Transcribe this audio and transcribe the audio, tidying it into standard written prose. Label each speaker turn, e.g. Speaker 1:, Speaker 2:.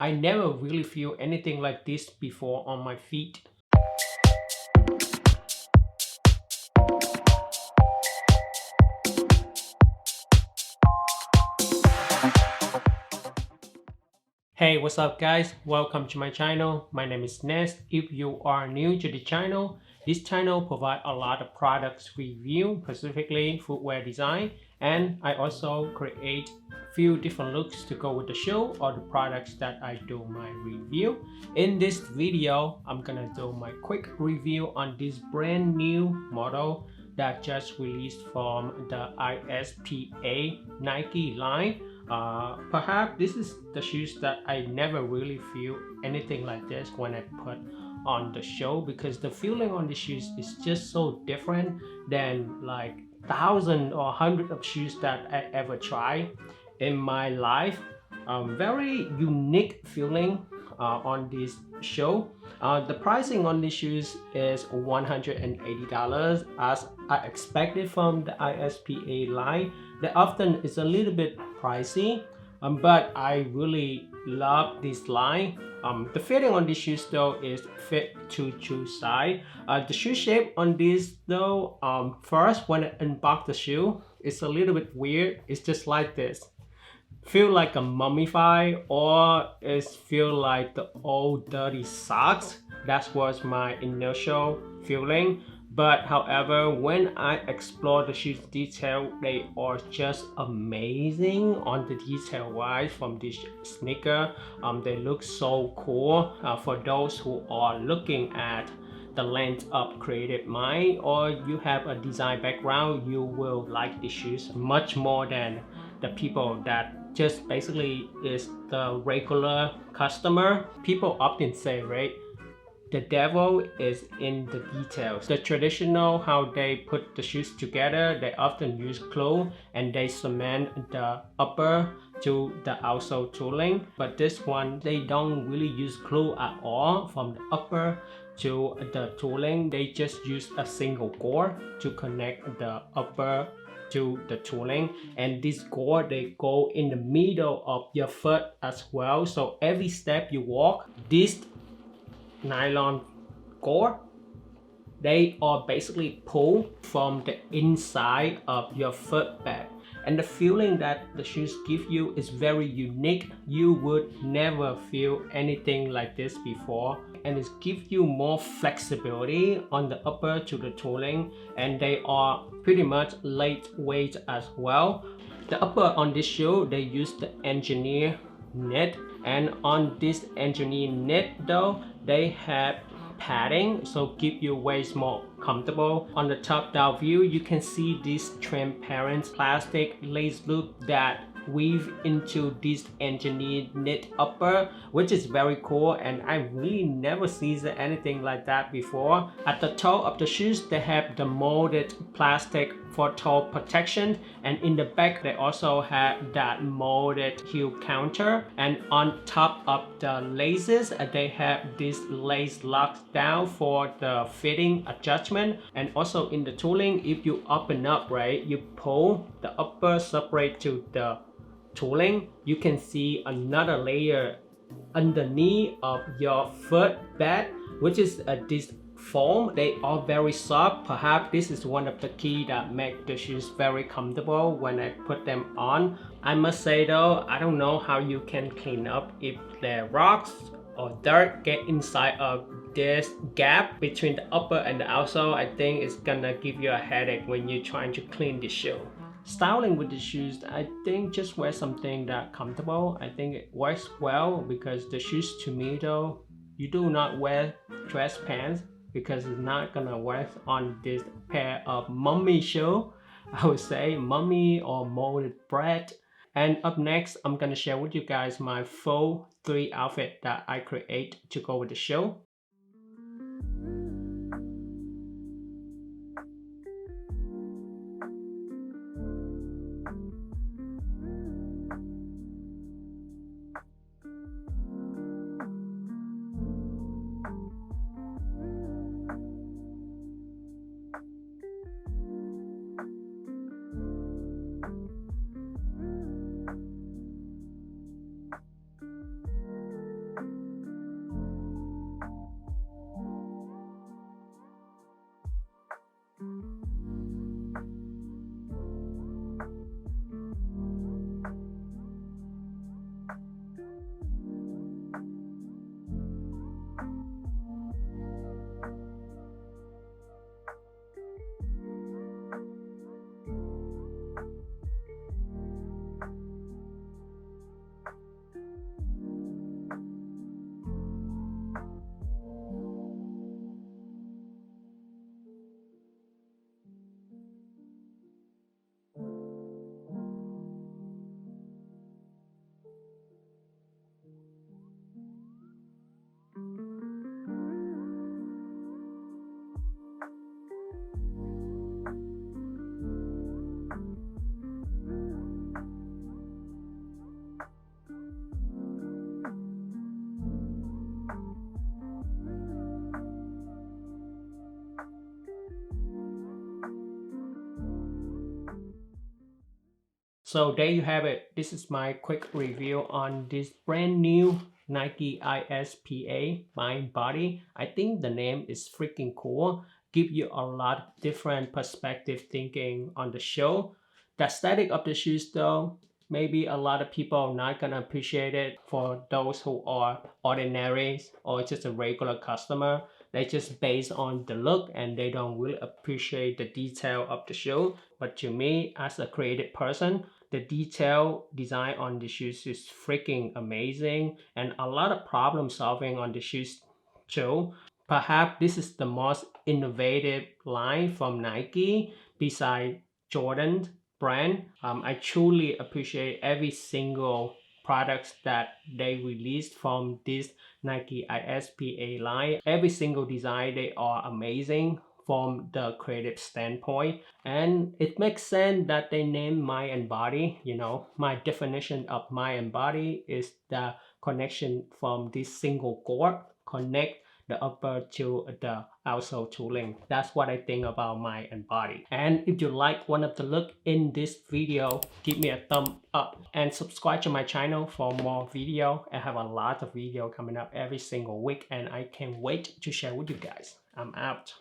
Speaker 1: I never really feel anything like this before on my feet. Hey, what's up guys? Welcome to my channel. My name is Ness. If you are new to the channel, this channel provides a lot of products review, specifically footwear design, and I also create few different looks to go with the show or the products that I do my review. In this video, I'm gonna do my quick review on this brand new model that just released from the ISPA Nike line. Perhaps this is the shoes that I never really feel anything like this when I put on the show, because the feeling on the shoes is just so different than like thousand or hundred of shoes that I ever tried in my life. Very unique feeling on this show. The pricing on these shoes is $180 as I expected from the ISPA line. They often is a little bit pricey, but I really love this line. The fitting on these shoes though is fit to true size. The shoe shape on this though, first when I unbox the shoe, it's a little bit weird. It's just like this. Feel like a mummified, or it feel like the old dirty socks. That was my initial feeling. But however, when I explore the shoes detail, they are just amazing on the detail wise from this sneaker. They look so cool. For those who are looking at the lens of creative mind, or you have a design background, you will like the shoes much more than the people that just basically is the regular customer. People often say, right, the devil is in the details. The traditional how they put the shoes together, they often use glue and they cement the upper to the outsole tooling. But this one, they don't really use glue at all from the upper to the tooling. They just use a single cord to connect the upper to the tooling, and this cord they go in the middle of your foot as well. So every step you walk, this nylon cord, they are basically pulled from the inside of your foot bed, and the feeling that the shoes give you is very unique. You would never feel anything like this before, and it gives you more flexibility on the upper to the tooling, and they are pretty much lightweight as well. The upper on this shoe, they use the engineer knit, and on this engineer knit though, they have padding, so keep your waist more comfortable. On the top down view, you can see this transparent plastic lace loop that weave into this engineered knit upper, which is very cool, and I really never seen anything like that before. At the toe of the shoes, they have the molded plastic for toe protection, and in the back they also have that molded heel counter, and on top of the laces they have this lace locks down for the fitting adjustment. And also in the tooling, if you open up, right, you pull the upper separate to the tooling, you can see another layer underneath of your foot bed, which is this foam. They are very soft. Perhaps this is one of the key that make the shoes very comfortable when I put them on. I must say though, I don't know how you can clean up if the rocks or dirt get inside of this gap between the upper and the outsole. I think it's gonna give you a headache when you're trying to clean the shoe. Styling with the shoes, I think just wear something that comfortable. I think it works well, because the shoes to me though, you do not wear dress pants, because it's not gonna work on this pair of mummy shoe. I would say mummy or molded bread. And up next, I'm gonna share with you guys my full 3 outfit that I create to go with the show. So there you have it. This is my quick review on this brand new Nike ISPA Mindbody. I think the name is freaking cool. Give you a lot of different perspective thinking on the show. The aesthetic of the shoes though, maybe a lot of people are not gonna appreciate it. For those who are ordinaries or just a regular customer, they just based on the look and they don't really appreciate the detail of the shoe. But to me, as a creative person, the detail design on the shoes is freaking amazing and a lot of problem solving on the shoes too. Perhaps this is the most innovative line from Nike beside Jordan brand. I truly appreciate every single products that they released from this Nike ISPA line. Every single design, they are amazing from the creative standpoint, and it makes sense that they name mind and body. My definition of mind and body is the connection from this single cord connect the upper to the outsole tooling. That's what I think about mind and body. And if you like one of the look in this video, give me a thumb up and subscribe to my channel for more video. I have a lot of video coming up every single week and I can't wait to share with you guys. I'm out.